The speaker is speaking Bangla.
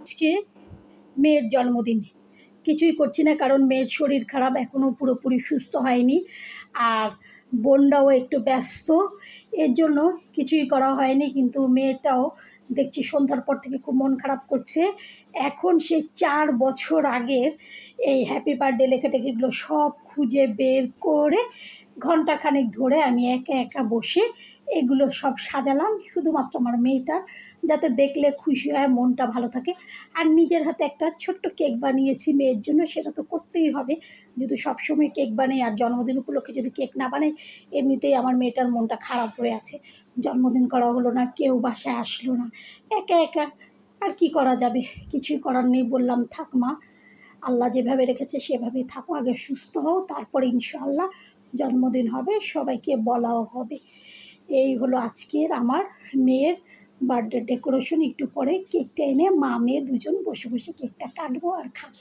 আজকে মেয়ের জন্মদিন। কিছুই করছি না, কারণ মেয়ের শরীর খারাপ, এখনও পুরোপুরি সুস্থ হয়নি। আর বোনটাও একটু ব্যস্ত, এর জন্য কিছুই করা হয়নি। কিন্তু মেয়েটাও দেখছি সন্ধ্যার পর থেকে খুব মন খারাপ করছে। এখন সে 4 বছর আগের এই হ্যাপি বার্থডে লেখাটেখিগুলো সব খুঁজে বের করে ঘণ্টাখানেক ধরে আমি একা একা বসে এগুলো সব সাজালাম, শুধুমাত্র আমার মেয়েটার যাতে দেখলে খুশি হয়, মনটা ভালো থাকে। আর নিজের হাতে একটা ছোট্ট কেক বানিয়েছি মেয়ের জন্য, সেটা তো করতেই হবে। যদি সবসময় কেক বানাই আর জন্মদিন উপলক্ষে যদি কেক না বানাই, এমনিতেই আমার মেয়েটার মনটা খারাপ হয়ে আছে। জন্মদিন করা হলো না, কেউ বাসায় আসলো না, একা একা আর কি করা যাবে? কিছুই করার নেই। বললাম, থাক মা, আল্লাহ যেভাবে রেখেছে সেভাবেই থাকো, আগে সুস্থ হও, তারপরে ইনশাআল্লাহ জন্মদিন হবে, সবাইকে বলাও হবে। এই হলো আজকের আমার মেয়ের বার্থডে ডেকোরেশন। একটু পরে কেকটা এনে মা মেয়ে দুজন বসে বসে কেকটা কাটবো আর খাবো।